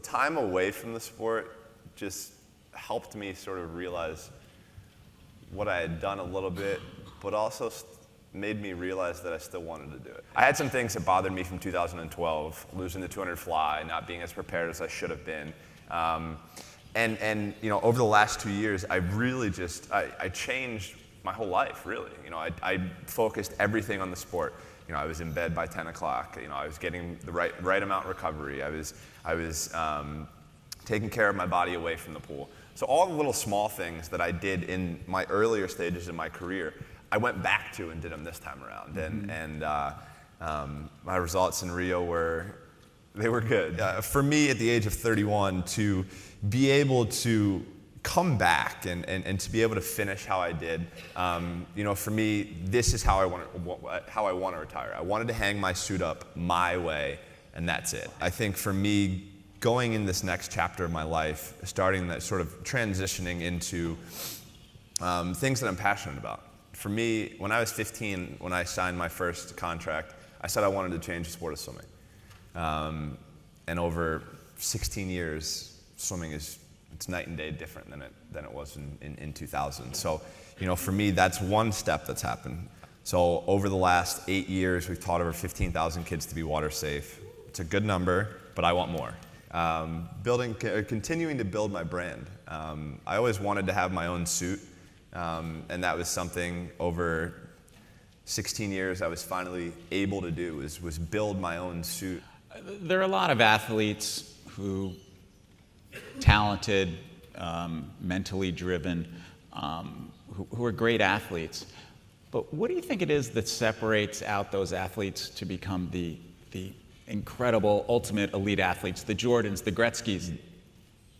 time away from the sport just helped me sort of realize what I had done a little bit, but also made me realize that I still wanted to do it. I had some things that bothered me from 2012, losing the 200 fly, not being as prepared as I should have been. And you know, over the last 2 years, I really I changed my whole life, really. You know, I focused everything on the sport. You know, I was in bed by 10 o'clock. You know, I was getting the right amount of recovery. I was taking care of my body away from the pool. So all the little small things that I did in my earlier stages in my career, I went back to and did them this time around. Mm-hmm. And my results in Rio were good. For me, at the age of 31, to be able to come back and to be able to finish how I did, you know, for me, this is how I want to retire. I wanted to hang my suit up my way, and that's it. I think for me, going in this next chapter of my life, starting that sort of transitioning into things that I'm passionate about. For me, when I was 15, when I signed my first contract, I said I wanted to change the sport of swimming. And over 16 years, swimming it's night and day different than it was in 2000. So, you know, for me, that's one step that's happened. So over the last 8 years, we've taught over 15,000 kids to be water safe. It's a good number, but I want more. Continuing to build my brand. I always wanted to have my own suit, and that was something over 16 years I was finally able to do, was build my own suit. There are a lot of athletes talented, mentally driven, who are great athletes. But what do you think it is that separates out those athletes to become the incredible, ultimate elite athletes, the Jordans, the Gretzkys?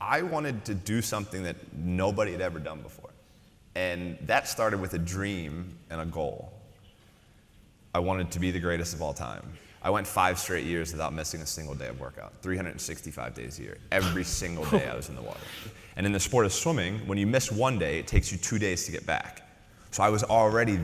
I wanted to do something that nobody had ever done before. And that started with a dream and a goal. I wanted to be the greatest of all time. I went 5 straight years without missing a single day of workout, 365 days a year. Every single day I was in the water. And in the sport of swimming, when you miss one day, it takes you 2 days to get back. So I was already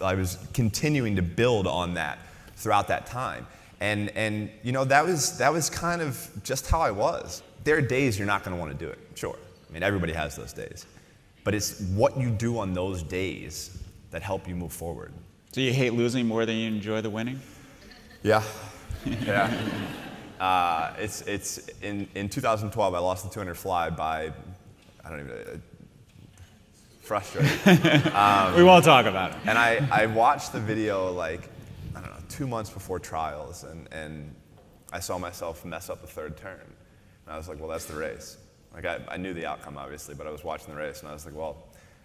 I was continuing to build on that throughout that time. And you know, that was kind of just how I was. There are days you're not going to want to do it, sure. I mean, everybody has those days. But it's what you do on those days that help you move forward. Do you hate losing more than you enjoy the winning? Yeah. Yeah. It's in 2012, I lost the 200 fly by, frustrated. We won't talk about it. And I watched the video, like, 2 months before trials, and I saw myself mess up the third turn. And I was like, well, that's the race. Like, I knew the outcome, obviously, but I was watching the race, and I was like, well,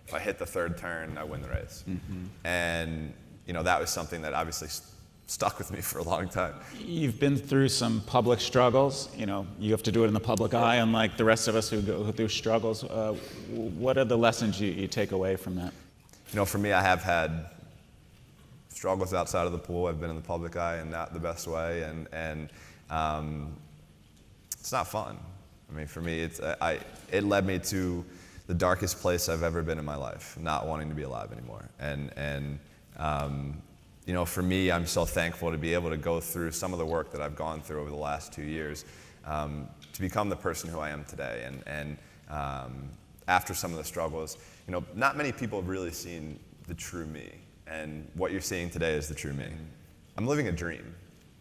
if I hit the third turn, I win the race. Mm-hmm. And, you know, that was something that obviously stuck with me for a long time. You've been through some public struggles. You know, you have to do it in the public eye, unlike the rest of us who go through struggles. What are the lessons you take away from that? You know, for me, I have had struggles outside of the pool. I've been in the public eye and not the best way, and it's not fun. I mean, for me, it led me to the darkest place I've ever been in my life, not wanting to be alive anymore. And you know, for me, I'm so thankful to be able to go through some of the work that I've gone through over the last 2 years to become the person who I am today. And after some of the struggles, you know, not many people have really seen the true me. And what you're seeing today is the true me. I'm living a dream.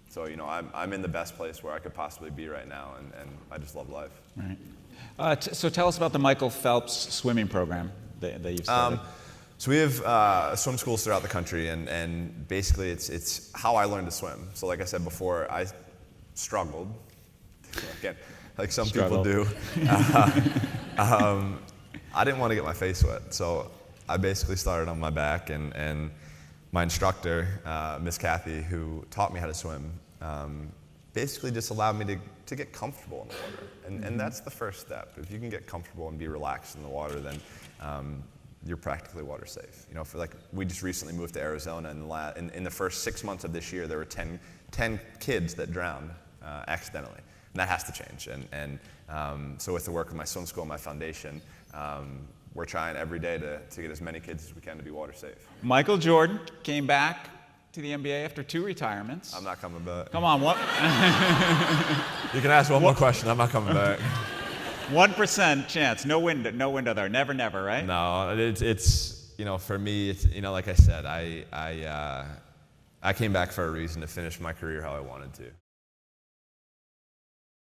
So, you know, I'm in the best place where I could possibly be right now, and I just love life. Right. So tell us about the Michel Philps swimming program that you've started. So we have swim schools throughout the country, and basically it's how I learned to swim. So like I said before, I struggled, again, like some people do. I didn't want to get my face wet, so I basically started on my back, and my instructor, Miss Kathy, who taught me how to swim, basically just allowed me to get comfortable in the water. And that's the first step. If you can get comfortable and be relaxed in the water, then you're practically water safe. You know, we just recently moved to Arizona, and in the first 6 months of this year, there were 10 kids that drowned accidentally. And that has to change. So with the work of my swim school and my foundation, we're trying every day to get as many kids as we can to be water safe. Michael Jordan came back to the NBA after 2 retirements. I'm not coming back. Come on, what? You can ask one more question. I'm not coming back. 1% chance. No window there. Never, never, right? No, it's for me, it's like I said, I came back for a reason, to finish my career how I wanted to.